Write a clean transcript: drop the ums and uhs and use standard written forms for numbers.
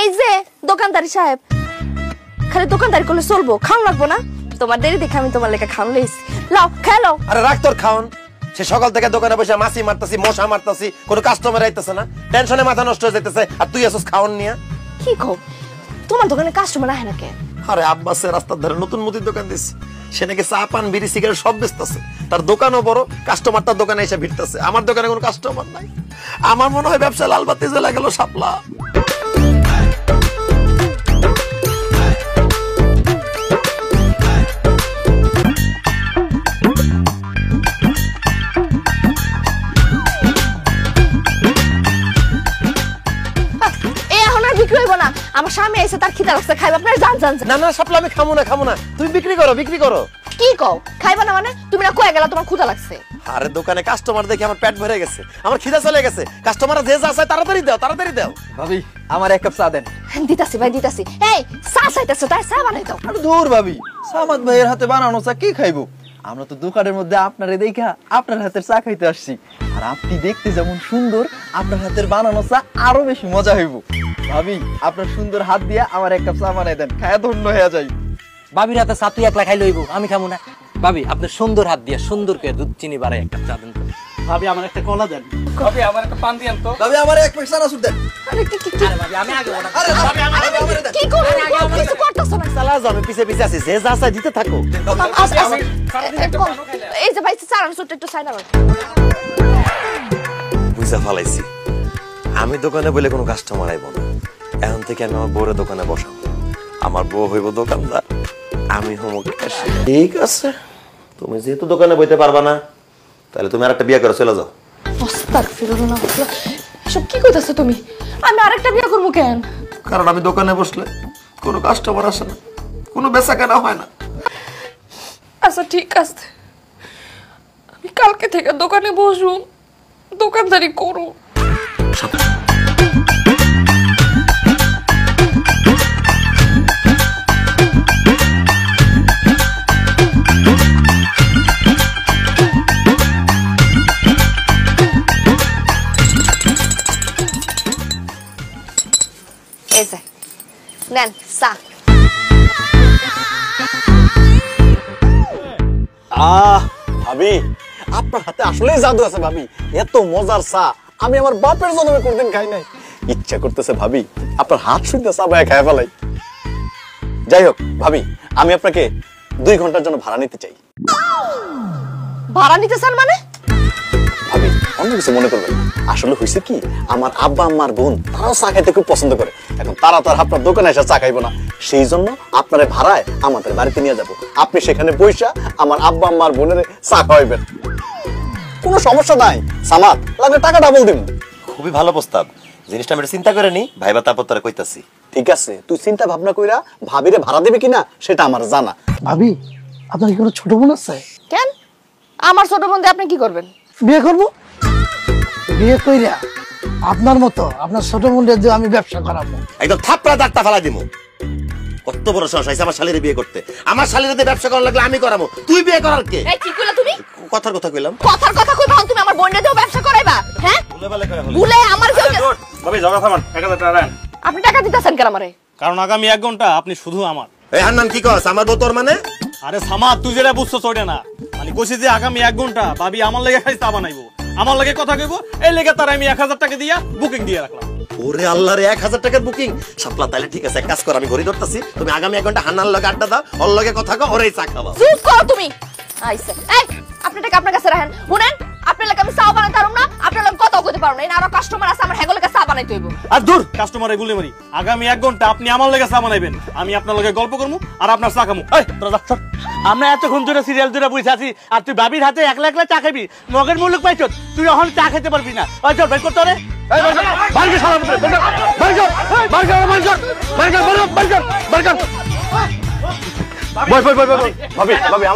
এই যে দোকানদারি সাহেব, খালি দোকানদারি করলে চলবো? খাওন লাগবো না? তোমার দেরি দেখে আমি তোমার লেখা খাওন লইছি। লাও খেলো। আরে রাখ তোর খাওন। সে সকাল থেকে দোকানে বসে মাছি মারতাছি, মশা মারতাছি, কোনো কাস্টমার আইতাছে না, টেনশনে মাথা নষ্ট হয়ে যাইতেছে, আর তুই আসছিস খাওন নিয়া। কি কও, তোমার দোকানে কাস্টমার আহে না কে? আরে আব্বাসের রাস্তার ধারে নতুন মুদির দোকান দিছি, সে নাকি চা পান বিড়ি সিগারেট সব বেচতেছে, তার দোকানও বড়, কাস্টমার তার দোকানে এসে ভিড়তেছে। আমার দোকানে কোনো কাস্টমার নাই। আমার মনে হয় ব্যবসা লালবাতি জ্বলে গেল শাপলা। আমার স্বামী এসে তার খিদা লাগছে, খাইবা? আপনারা জান জান। না না শাপলা, আমি খামো না, খামো না। তুমি বিক্রি করো, বিক্রি করো। কি কও খাইবা না মানে? তুমি না কয়ে গেলা তোমার ক্ষুধা লাগছে। আরে দোকানে কাস্টমার দেখে আমার পেট ভরে গেছে, আমার খিদা চলে গেছে। কাস্টমার যে যা চায় তাড়াতাড়ি দাও, তাড়াতাড়ি দাও। ভাবি আমার এক কাপ চা দেন। দিতাছি ভাই দিতাছি। এই চা চাইতেছো, তাই চা বানাই দাও। আরে দূর ভাবি, সামাদ ভাইয়ের হাতে বানানো চা কি খাইবো? আমরা তো দোকানের মধ্যে আপনারে দেখা আপনার হাতের চা খাইতে আসছি। আর আপনি দেখতে যেমন সুন্দর, আপনার হাতের বানানো চা আরো বেশি মজা হইব। ভাবি আপনার সুন্দর হাত দিয়া আমার এক কাপ চা বানাই দেন, খায়া ধন্য হয়ে যাই। ভাবির হাতে চা তুই একলা খাই লইব, আমি খামু না। ভাবি আপনার সুন্দর হাত দিয়া সুন্দর করে দুধ চিনি বাড়াই এক কাপ চা দেন তো। ভাবি আমার একটা কলা দেন। ভাবি আমার একটা পান দিয়েন তো। ভাবি আমার এক প্যাকেট চানাচুর দেন। আরে কি কি আরে ভাবি আমি আগে অর্ডার। আরে ভাবি আমার দেন। কি করো? কিছু করতেছো না। চালা যাও, আমি পিছে পিছে আছি, যে যা চায় দিতে থাকো। এই যে ভাই চানাচুরটা একটু সাইড করো। বুঝা ফেলাইছি, আমি দোকানে বলে কোনো কাস্টমার আইব না। এখন থেকে আমি আমার বউরে দোকানে বসাবো, আমার বউ হইব দোকানদার, আমি হব ক্যাশিয়ার। ঠিক আছে, তুমি যেহেতু দোকানে বইতে পারবা না, তাহলে তুমি আরেকটা বিয়ে করে চলে যাও। আস্তাগফিরুল্লাহ, সব কি কইতাছো তুমি? আমি আরেকটা বিয়ে করবো কেন? কারণ আমি দোকানে বসলে কোনো কাস্টমার আসে না, কোনো বেচা কেনা হয় না। আচ্ছা ঠিক আছে, আমি কালকে থেকে দোকানে বসবো, দোকানদারি করো। এই যে নেন চা। ভাবি আপনার হাতে আসলেই জাদু আছে ভাবি, এত মজার চা আমি আমার বাপের জন্মে কোনদিন খাই নাই। ইচ্ছা করতেছে ভাবি আপনার হাত শুনতে চা বায়া খাই ফেলাই। যাই হোক ভাবি, আমি আপনাকে 2 ঘন্টার জন্য ভাড়া নিতে চাই। ভাড়া নিতে চান মানে? ভাবি অন্য কিছু মনে করবেন, আসলে হয়েছে কি, আমার আব্বা আম্মার বোন তারাও চা খাইতে খুব পছন্দ করে। এখন তারা তো আর আপনার দোকানে এসে চা খাইবো না, সেই জন্য আপনার ভাড়ায় আমাদের বাড়িতে নিয়ে যাব। আপনি সেখানে বইসা আমার আব্বা আম্মার বোনের চা খাওয়াইবেন, কোনো সমস্যা নাই। সামাদ লাগলে টাকা ডাবল দিব। খুবই ভালো প্রস্তাব, জিনিসটা আমি চিন্তা করে নি ভাইবা, তারপর তোরা কইতাছি। ঠিক আছে, তুই চিন্তা ভাবনা কইরা ভাবিরে ভাড়া দিবি কিনা সেটা আমার জানা। ভাবি আপনার কি কোনো ছোট বোন আছে? কেন? আমার ছোট বোন দিয়ে আপনি কি করবেন? বিয়ে করব। বিয়ে কইরা আপনার মতো আপনার ছোট বোনের দিয়ে আমি ব্যবসা করাবো। একদম থাপড়া দাঁতটা ফেলা দিমু। কত বড় সাহস হইছে আমার শালীরে বিয়ে করতে? আমার শালীরে দিয়ে ব্যবসা করার লাগলে আমি করাবো, তুই বিয়ে করার কে? এই কি কইলা তুমি? কথার কথা কইলাম। কথার কথা কইবা, তুমি আমার বোনের দিয়েও ব্যবসা করাইবা? হ্যাঁ ভুলে আমার কেউ। ভাবি ঝগড়া থামান, 1000 টাকা দেন। আপনি টাকা দিতেছেন কেন আমারে? কারণ আগামী 1 ঘন্টা আপনি শুধু আমার। এই হান্নান কি কস? আমার বউ তোর মানে? আরে সামাদ তুই যেটা বুঝছো ওইটা না, মানে কইছি যে আগামী 1 ঘন্টা ভাবি আমার লাগি খাই চা বানাইবো, আমার লাগে কথা কইবো, এই লেগে তার আমি 1000 টাকা দিয়া বুকিং দিয়ে রাখলাম। ওরে আল্লাহ রে, 1000 টাকার বুকিং সাপলা। তাহলে ঠিক আছে, এক কাজ কর, আমি ঘড়ি ধরতাছি, তুমি আগামী 1 ঘন্টা হান্নার লগে আড্ডা দাও, ওর লগে কথা কও, ওরেই চা খাওয়াও। চুপ করো তুমি। আইছে এই আপনি টাকা আপনার কাছে রাখেন। শুনেন, আপনার লাগে আমি চা বানাতে পারুম না, আপনার লাগে কথাও কইতে পারুম না। এই আরো কাস্টমার আছে, আমার হেগো লাগে চা বানাইতে হইব। আর দূর কাস্টমারে গুলি মারি, আগামী 1 ঘন্টা আপনি আমার লাগে চা বানাইবেন, আমি আপনার লগে গল্প করবো আর আপনার চা খামু। এই তোরা যা সর। আমরা এতক্ষণ ধরে সিরিয়াল ধরে বসে আছি, আর তুই ভাবির হাতে একলা একলা চা খাবি? মগের মুলুক পাইছ, তুই এখন চা খেতে পারবি না। ওই চল বের করতে রে। ভাবি ভাবি